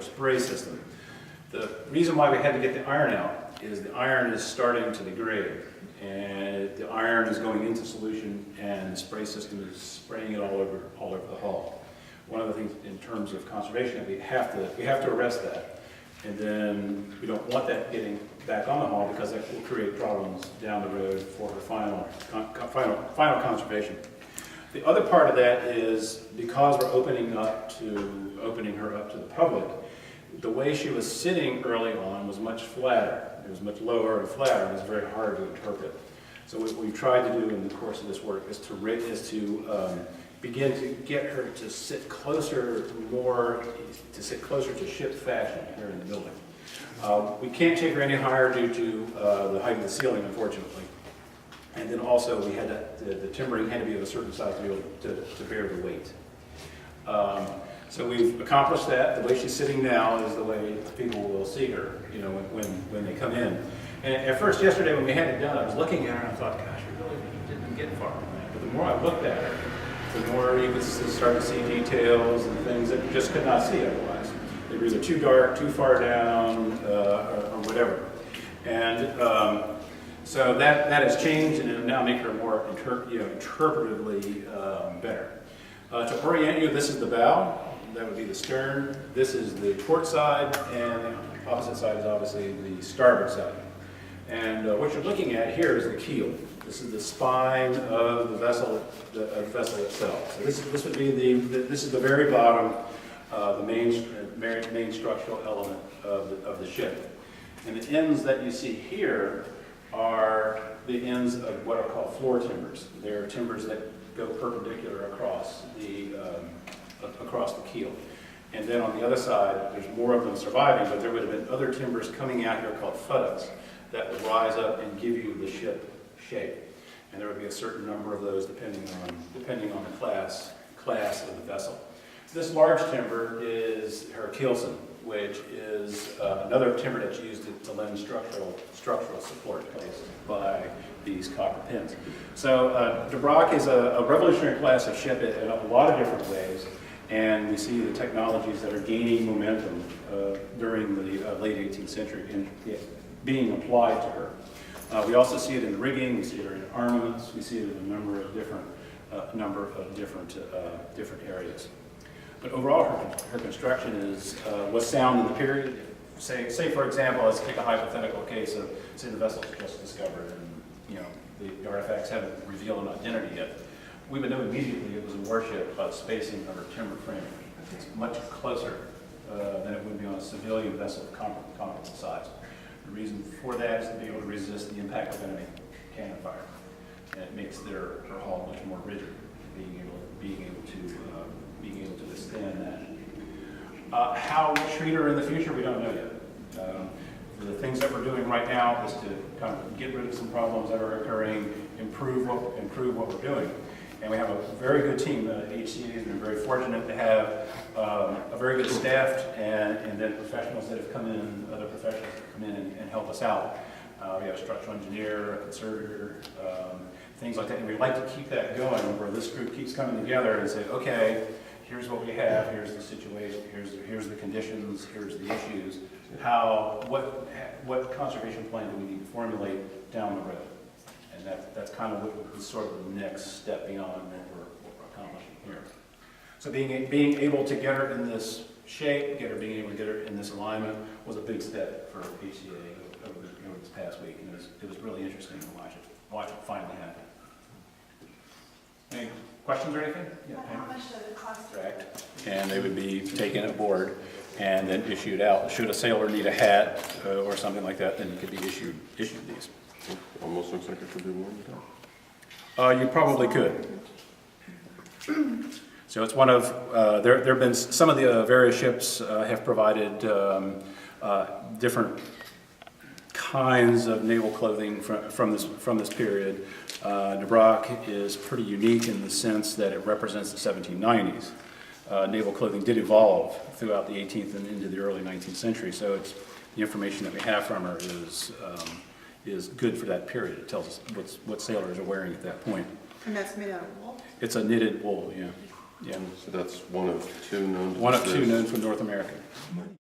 or spray system. The reason why we had to get the iron out is the iron is starting to degrade, and the iron is going into solution, and the spray system is spraying it all over the hull. One of the things in terms of conservation, we have to arrest that, and then we don't want that getting back on the hull because that will create problems down the road for her final conservation. The other part of that is because we're opening her up to the public. The way she was sitting early on was much flatter. It was much lower and flatter, and it was very hard to interpret. So what we've tried to do in the course of this work is to begin to get her to sit closer to ship fashion here in the building. We can't take her any higher due to the height of the ceiling, unfortunately. And then also we had the timbering had to be of a certain size to be able to bear the weight. So we've accomplished that. The way she's sitting now is the way people will see her, you know, when they come in. And at first, yesterday when we had it done, I was looking at her and I thought, gosh, we really didn't get far. But the more I looked at her, the more you could start to see details and things that you just could not see otherwise. They were either too dark, too far down, or whatever. And so that has changed, and it'll now make her more interpretively better. To orient you, this is the bow. That would be the stern. This is the port side, and the opposite side is obviously the starboard side. And what you're looking at here is the keel. This is the spine of the vessel, itself. So this would be this is the very bottom, the main structural element of the ship. And the ends that you see here are the ends of what are called floor timbers. They're timbers that go perpendicular across the keel. And then on the other side, there's more of them surviving, but there would have been other timbers coming out here called futtocks that would rise up and give you the ship shape. And there would be a certain number of those depending on the class of the vessel. This large timber is her keelson, which is another timber that's used to lend structural support placed by these copper pins. So DeBraak is a revolutionary class of ship in a lot of different ways, and we see the technologies that are gaining momentum during the late 18th century and being applied to her. We also see it in rigging, we see it in armaments, we see it in a number of different areas. But overall, her construction was sound in the period. Say for example, let's take a hypothetical case of, say the vessel's just discovered and the artifacts haven't revealed an identity yet. We would know immediately it was a warship by the spacing of her timber framing. It's much closer than it would be on a civilian vessel of comparable size. The reason for that is to be able to resist the impact of enemy cannon fire. And it makes her hull much more rigid, being able to withstand that. How we treat her in the future, we don't know yet. The things that we're doing right now is to kind of get rid of some problems that are occurring, improve what we're doing. And we have a very good team. HCA has been very fortunate to have a very good staff and then professionals that have come in, other professionals that come in and help us out. We have a structural engineer, a conservator, things like that. And we'd like to keep that going where this group keeps coming together and say, okay, here's what we have, here's the situation, here's the conditions, here's the issues. What conservation plan do we need to formulate down the road? And that's kind of what is sort of the next step beyond what we're accomplishing here. So being able to get her in this shape, being able to get her in this alignment was a big step for HCA over this past week, and it was really interesting to watch it finally happen. Any questions or anything? Yeah, how much does it cost? Correct. And they would be taken aboard and then issued out. Should a sailor need a hat or something like that, then he could be issued these. Almost looks like it could be warmed You probably could. So it's one of, there have been some of the various ships have provided different kinds of naval clothing from this period. DeBraak is pretty unique in the sense that it represents the 1790s. Naval clothing did evolve throughout the 18th and into the early 19th century, so the information that we have from her is good for that period. It tells us what sailors are wearing at that point. And that's made out of wool? It's a knitted wool, yeah. So that's one of two known. One of two known from North America.